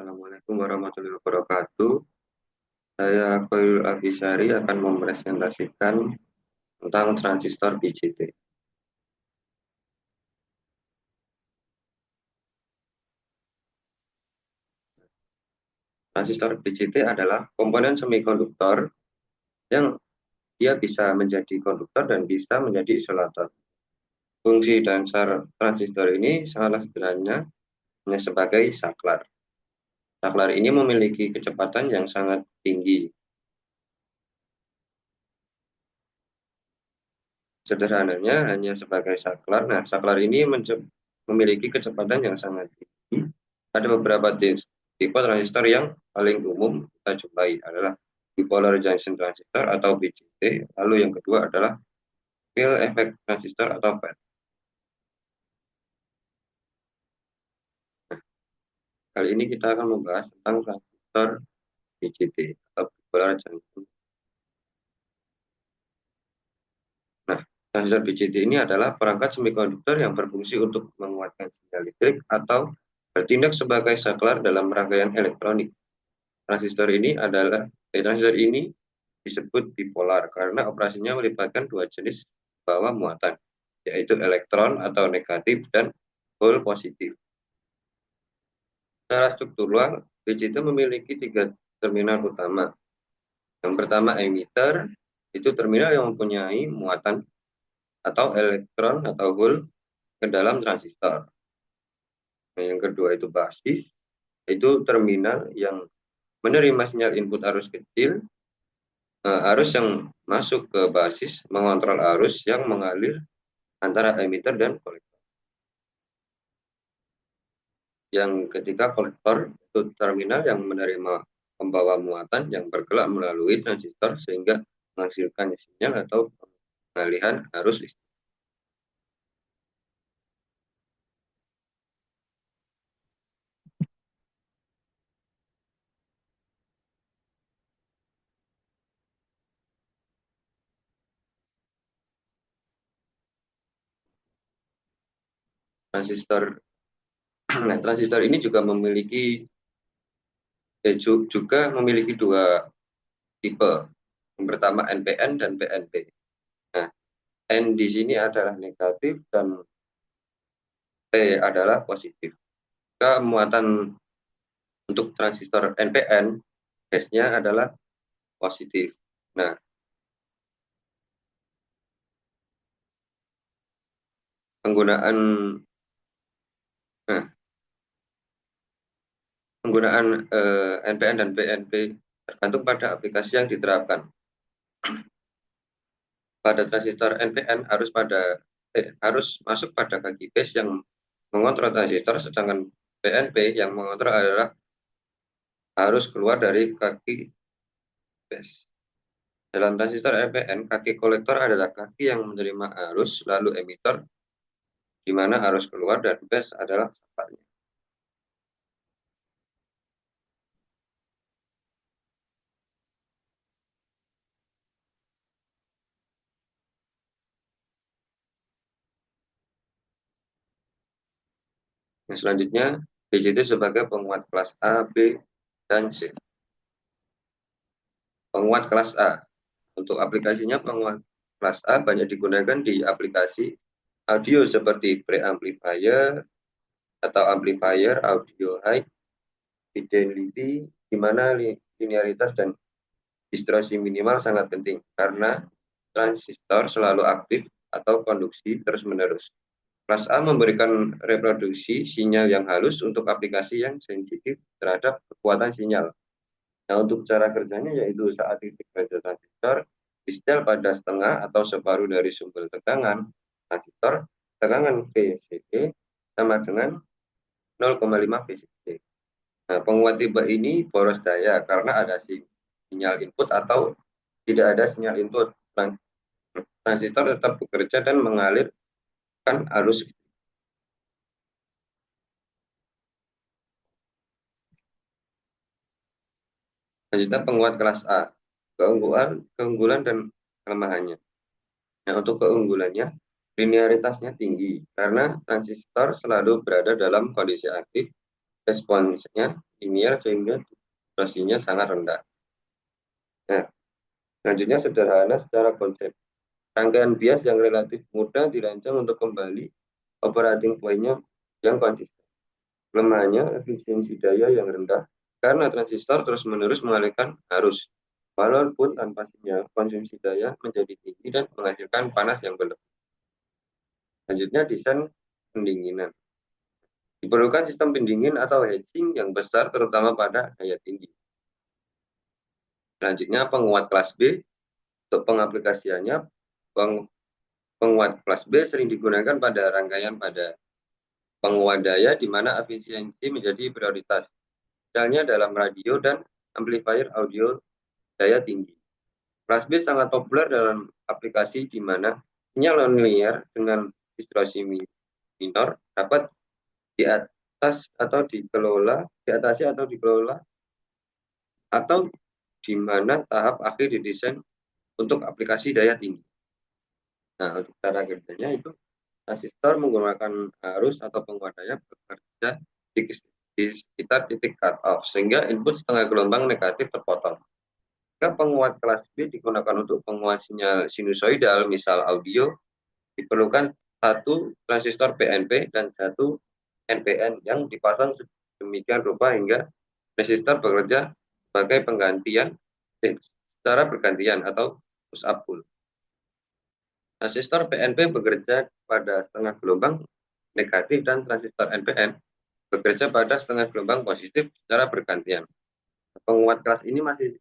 Assalamualaikum warahmatullahi wabarakatuh. Saya Khairul Abisari akan mempresentasikan tentang transistor BJT. Transistor BJT adalah komponen semikonduktor yang dia bisa menjadi konduktor dan bisa menjadi isolator. Fungsi dasar transistor ini sangatlah sederhana, hanya sebagai saklar. Saklar ini memiliki kecepatan yang sangat tinggi. Sederhananya hanya sebagai saklar. Nah, saklar ini memiliki kecepatan yang sangat tinggi. Ada beberapa tipe transistor yang paling umum kita jumpai adalah bipolar junction transistor atau BJT. Lalu yang kedua adalah field effect transistor atau FET. Kali ini kita akan membahas tentang transistor BJT atau bipolar junction. Nah, transistor BJT ini adalah perangkat semikonduktor yang berfungsi untuk menguatkan sinyal listrik atau bertindak sebagai saklar dalam rangkaian elektronik. Transistor ini disebut bipolar karena operasinya melibatkan dua jenis bawah muatan, yaitu elektron atau negatif dan hole positif. Secara struktural, BJT memiliki tiga terminal utama. Yang pertama emitter, itu terminal yang mempunyai muatan atau elektron atau hole ke dalam transistor. Nah, yang kedua itu basis, itu terminal yang menerima sinyal input arus kecil. Arus yang masuk ke basis mengontrol arus yang mengalir antara emitter dan kolektor. Yang ketiga kolektor itu terminal yang menerima pembawa muatan yang bergerak melalui transistor sehingga menghasilkan sinyal atau pengalihan arus listrik. Transistor ini juga memiliki dua tipe. Yang pertama NPN dan PNP. Nah, N di sini adalah negatif dan P adalah positif. Muatan untuk transistor NPN, base-nya adalah positif. Nah, penggunaan NPN dan PNP tergantung pada aplikasi yang diterapkan. Pada transistor NPN harus masuk pada kaki base yang mengontrol transistor, sedangkan PNP yang mengontrol adalah harus keluar dari kaki base. Dalam transistor NPN, kaki kolektor adalah kaki yang menerima arus, lalu emitter, di mana arus keluar, dan base adalah saklarnya. Nah, selanjutnya, BJT sebagai penguat kelas A, B, dan C. Penguat kelas A. Untuk aplikasinya, penguat kelas A banyak digunakan di aplikasi audio seperti preamplifier atau amplifier audio high fidelity, di mana linearitas dan distorsi minimal sangat penting karena transistor selalu aktif atau konduksi terus-menerus. Kelas A memberikan reproduksi sinyal yang halus untuk aplikasi yang sensitif terhadap kekuatan sinyal. Nah, untuk cara kerjanya yaitu saat titik beda transistor disetel pada setengah atau separuh dari sumber tegangan transistor, tegangan VCC sama dengan 0,5 VCC. Nah, penguat tipe ini boros daya karena ada sinyal input atau tidak ada sinyal input. Transistor tetap bekerja dan mengalirkan arus. Selanjutnya penguat kelas A, keunggulan dan kelemahannya. Nah, untuk keunggulannya, linearitasnya tinggi karena transistor selalu berada dalam kondisi aktif responsnya linear sehingga durasinya sangat rendah. Nah, selanjutnya sederhana secara konsep. Rangkaian bias yang relatif mudah dirancang untuk kembali operating point-nya yang konsisten. Kelemahannya efisiensi daya yang rendah karena transistor terus-menerus mengalirkan arus. Walaupun tanpa sinyal, konsumsi daya menjadi tinggi dan menghasilkan panas yang berlebih. Selanjutnya desain pendinginan. Diperlukan sistem pendingin atau hedging yang besar terutama pada daya tinggi. Selanjutnya penguat kelas B. Untuk pengaplikasiannya, penguat kelas B sering digunakan pada rangkaian pada penguat daya di mana efisiensi menjadi prioritas. Misalnya dalam radio dan amplifier audio daya tinggi. Kelas B sangat populer dalam aplikasi di mana sinyal nonlinear dengan distorsi minor dapat di atas atau dikelola, diatasi atau dikelola, atau di mana tahap akhir didesain untuk aplikasi daya tinggi. Nah, untuk cara kerjanya itu transistor menggunakan arus atau penguat daya bekerja di sekitar titik cut off sehingga input setengah gelombang negatif terpotong. Jika penguat kelas B digunakan untuk penguat sinyal sinusoidal, misal audio, diperlukan satu transistor PNP dan satu NPN yang dipasang sedemikian rupa hingga resistor bekerja sebagai penggantian secara bergantian atau push up pull. Transistor PNP bekerja pada setengah gelombang negatif dan transistor NPN bekerja pada setengah gelombang positif secara bergantian. Penguat kelas ini masih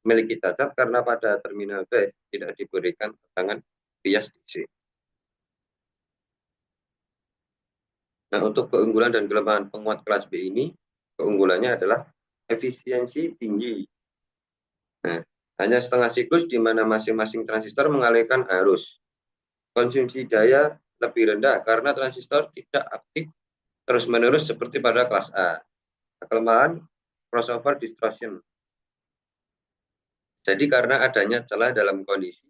memiliki cacat karena pada terminal base tidak diberikan tegangan bias DC. Nah, untuk keunggulan dan kelemahan penguat kelas B ini, keunggulannya adalah efisiensi tinggi. Nah, hanya setengah siklus di mana masing-masing transistor mengalirkan arus. Konsumsi daya lebih rendah karena transistor tidak aktif terus-menerus seperti pada kelas A. Kelemahan crossover distortion. Jadi karena adanya celah dalam kondisi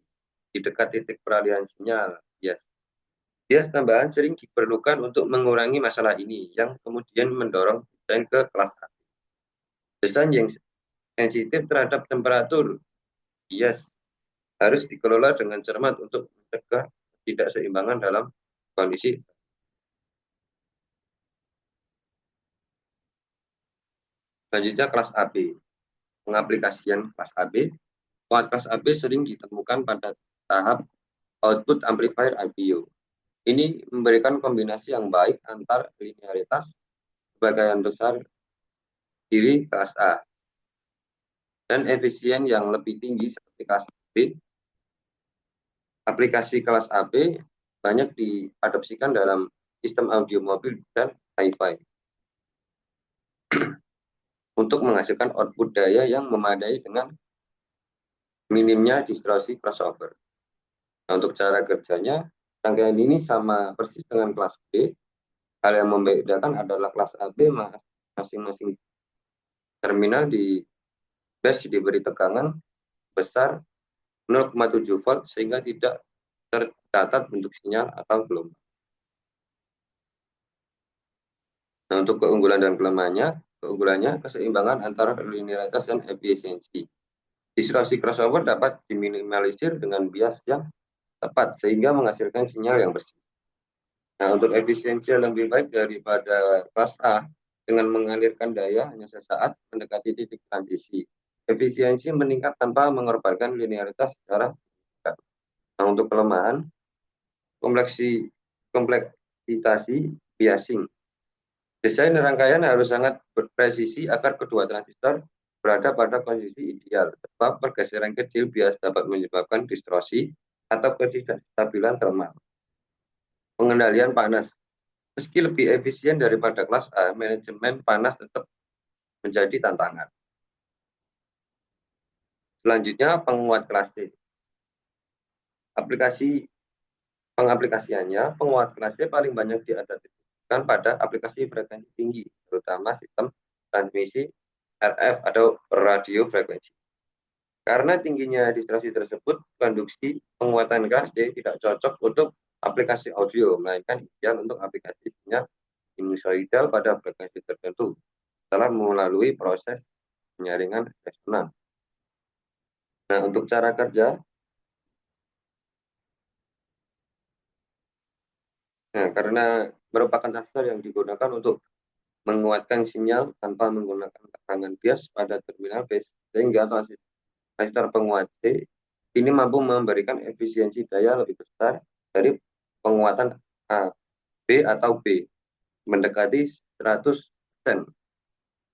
di dekat titik peralihan sinyal, bias tambahan sering diperlukan untuk mengurangi masalah ini, yang kemudian mendorong desain ke kelas A. Desain yang sensitif terhadap temperatur bias harus dikelola dengan cermat untuk mencegah ketidakseimbangan dalam kondisi. Selanjutnya kelas AB. Pengaplikasian kelas AB. Kelas AB sering ditemukan pada tahap output amplifier audio. Ini memberikan kombinasi yang baik antar linearitas sebagian besar diri kelas A dan efisien yang lebih tinggi seperti kelas B. Aplikasi kelas AB banyak diadopsikan dalam sistem audio mobil dan hi-fi untuk menghasilkan output daya yang memadai dengan minimnya distorsi crossover. Nah, untuk cara kerjanya, rangkaian ini sama persis dengan kelas B. Hal yang membedakan adalah kelas AB masing-masing terminal di base diberi tegangan besar 0,7 volt sehingga tidak tercatat bentuk sinyal atau gelombang. Nah, untuk keunggulan dan keunggulannya keseimbangan antara linearitas dan efisiensi. Distorsi crossover dapat diminimalisir dengan bias yang tepat sehingga menghasilkan sinyal yang bersih. Nah, untuk efisiensi yang lebih baik daripada kelas A dengan mengalirkan daya hanya sesaat mendekati titik transisi. Efisiensi meningkat tanpa mengorbankan linearitas secara signifikan. Nah, untuk kelemahan, kompleksitasi biasing. Desain rangkaian harus sangat berpresisi agar kedua transistor berada pada kondisi ideal, sebab pergeseran kecil bias dapat menyebabkan distorsi atau ketidakstabilan termal. Pengendalian panas. Meski lebih efisien daripada kelas A, manajemen panas tetap menjadi tantangan. Selanjutnya, penguat kelas C. Pengaplikasiannya, penguat kelas C paling banyak diadaptasikan pada aplikasi frekuensi tinggi, terutama sistem transmisi RF atau radio frekuensi. Karena tingginya distorsi tersebut, konduksi penguatan kelas C tidak cocok untuk aplikasi audio, melainkan ideal untuk aplikasi sinyal sinusoidal pada frekuensi tertentu. setelah melalui proses penyaringan resonan. Nah, untuk cara kerja, nah, karena merupakan transistor yang digunakan untuk menguatkan sinyal tanpa menggunakan tekanan bias pada terminal base, sehingga transistor penguat C ini mampu memberikan efisiensi daya lebih besar dari penguatan A, B atau B, mendekati 100%.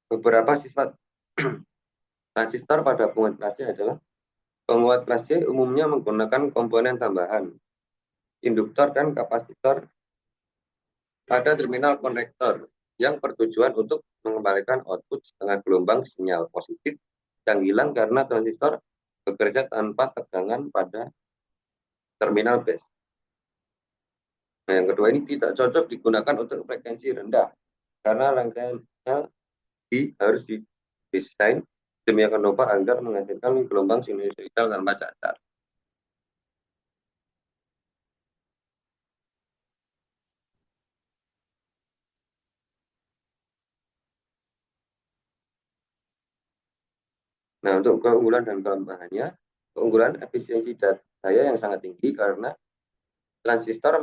Beberapa sifat transistor pada penguat kelas C adalah penguat kelas C umumnya menggunakan komponen tambahan, induktor dan kapasitor pada terminal konektor yang bertujuan untuk mengembalikan output setengah gelombang sinyal positif yang hilang karena transistor bekerja tanpa tegangan pada terminal base. Nah, yang kedua ini tidak cocok digunakan untuk frekuensi rendah karena rangkaiannya harus didesain demikian rupa agar menghasilkan gelombang sinusoidal tanpa cacat. Nah, untuk keunggulan dan kelemahannya, keunggulan efisiensi daya yang sangat tinggi karena transistor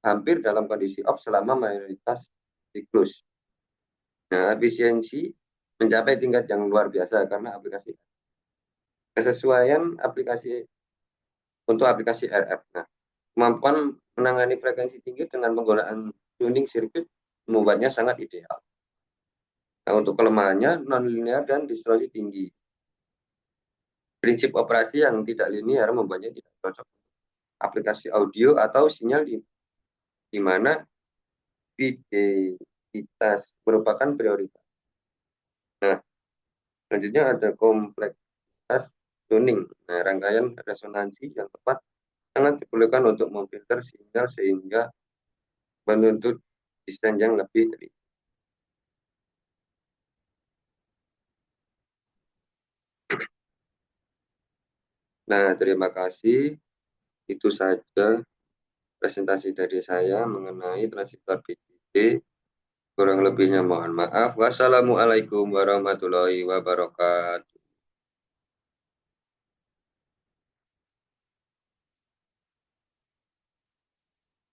hampir dalam kondisi off selama mayoritas siklus. Nah, efisiensi mencapai tingkat yang luar biasa karena aplikasi kesesuaian aplikasi untuk aplikasi RF. Nah, kemampuan menangani frekuensi tinggi dengan penggunaan tuning sirkuit membuatnya sangat ideal. Nah, untuk kelemahannya non-linear dan distorsi tinggi. Prinsip operasi yang tidak linear membuatnya tidak cocok aplikasi audio atau sinyal di mana fidelitas merupakan prioritas. Nah, selanjutnya ada kompleksitas tuning. Nah, rangkaian resonansi yang tepat sangat diperlukan untuk memfilter sinyal sehingga menuntut desain yang lebih teliti. Nah, terima kasih. Itu saja presentasi dari saya mengenai transistor BJT. Kurang lebihnya mohon maaf. Wassalamualaikum warahmatullahi wabarakatuh.